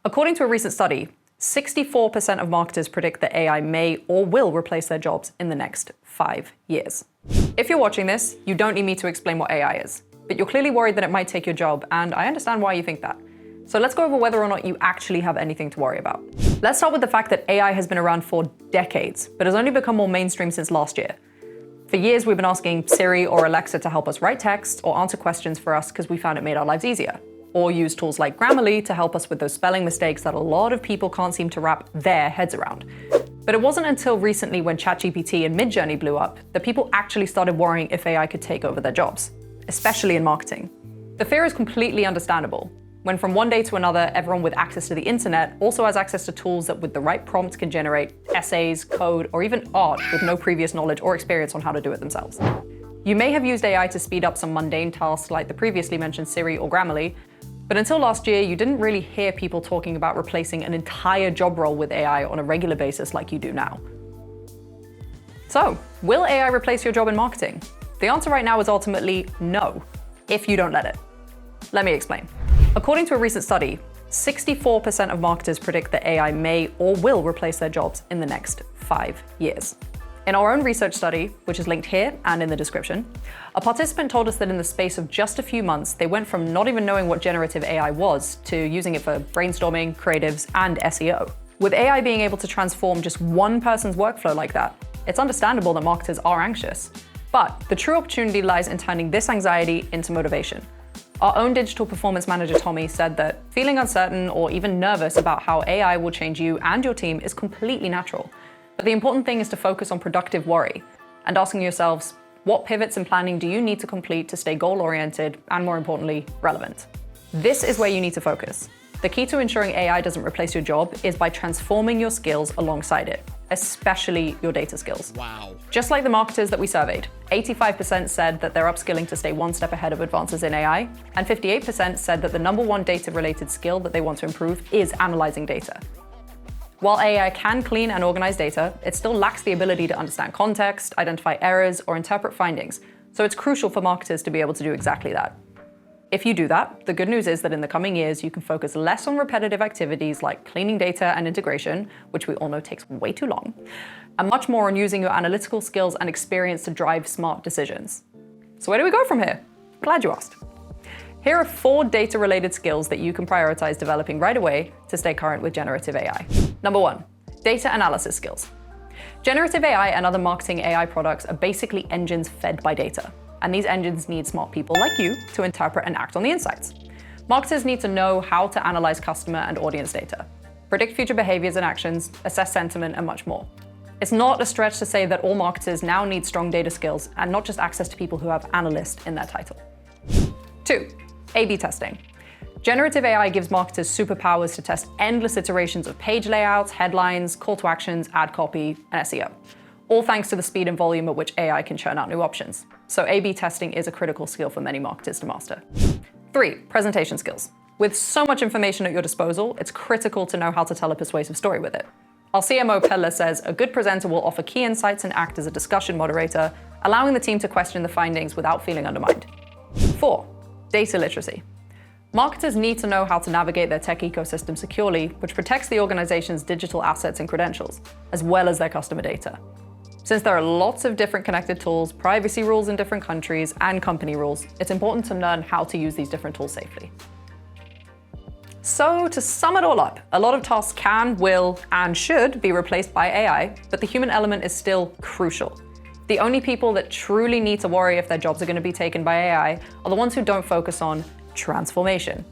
According to a recent study, 64% of marketers predict that AI may or will replace their jobs in the next 5 years. If you're watching this, you don't need me to explain what AI is, but you're clearly worried that it might take your job, and I understand why you think that. So let's go over whether or not you actually have anything to worry about. Let's start with the fact that AI has been around for decades, but has only become more mainstream since last year. For years, we've been asking Siri or Alexa to help us write text or answer questions for us because we found it made our lives easier. Or use tools like Grammarly to help us with those spelling mistakes that a lot of people can't seem to wrap their heads around. But it wasn't until recently when ChatGPT and Midjourney blew up that people actually started worrying if AI could take over their jobs, especially in marketing. The fear is completely understandable. When from one day to another, everyone with access to the internet also has access to tools that with the right prompt can generate essays, code, or even art with no previous knowledge or experience on how to do it themselves. You may have used AI to speed up some mundane tasks like the previously mentioned Siri or Grammarly, but until last year, you didn't really hear people talking about replacing an entire job role with AI on a regular basis like you do now. So, will AI replace your job in marketing? The answer right now is ultimately no, if you don't let it. Let me explain. According to a recent study, 64% of marketers predict that AI may or will replace their jobs in the next 5 years. In our own research study, which is linked here and in the description, a participant told us that in the space of just a few months, they went from not even knowing what generative AI was to using it for brainstorming, creatives, and SEO. With AI being able to transform just one person's workflow like that, it's understandable that marketers are anxious. But the true opportunity lies in turning this anxiety into motivation. Our own digital performance manager, Tommy, said that feeling uncertain or even nervous about how AI will change you and your team is completely natural. But the important thing is to focus on productive worry and asking yourselves, what pivots and planning do you need to complete to stay goal-oriented and, more importantly, relevant? This is where you need to focus. The key to ensuring AI doesn't replace your job is by transforming your skills alongside it, especially your data skills. Wow. Just like the marketers that we surveyed, 85% said that they're upskilling to stay one step ahead of advances in AI, and 58% said that the #1 data-related skill that they want to improve is analyzing data. While AI can clean and organize data, it still lacks the ability to understand context, identify errors, or interpret findings, so it's crucial for marketers to be able to do exactly that. If you do that, the good news is that in the coming years, you can focus less on repetitive activities like cleaning data and integration, which we all know takes way too long, and much more on using your analytical skills and experience to drive smart decisions. So where do we go from here? Glad you asked. Here are 4 data-related skills that you can prioritize developing right away to stay current with generative AI. Number 1, data analysis skills. Generative AI and other marketing AI products are basically engines fed by data. And these engines need smart people like you to interpret and act on the insights. Marketers need to know how to analyze customer and audience data, predict future behaviors and actions, assess sentiment, and much more. It's not a stretch to say that all marketers now need strong data skills and not just access to people who have analyst in their title. 2, A/B testing. Generative AI gives marketers superpowers to test endless iterations of page layouts, headlines, call to actions, ad copy, and SEO. All thanks to the speed and volume at which AI can churn out new options. So A/B testing is a critical skill for many marketers to master. 3, presentation skills. With so much information at your disposal, it's critical to know how to tell a persuasive story with it. Our CMO Pella says a good presenter will offer key insights and act as a discussion moderator, allowing the team to question the findings without feeling undermined. 4, data literacy. Marketers need to know how to navigate their tech ecosystem securely, which protects the organization's digital assets and credentials, as well as their customer data. Since there are lots of different connected tools, privacy rules in different countries, and company rules, it's important to learn how to use these different tools safely. So to sum it all up, a lot of tasks can, will, and should be replaced by AI, but the human element is still crucial. The only people that truly need to worry if their jobs are going to be taken by AI are the ones who don't focus on transformation.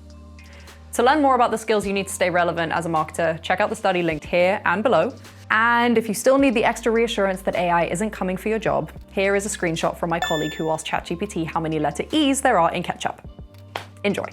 To learn more about the skills you need to stay relevant as a marketer, check out the study linked here and below. And if you still need the extra reassurance that AI isn't coming for your job, here is a screenshot from my colleague who asked ChatGPT how many letter E's there are in ketchup. Enjoy.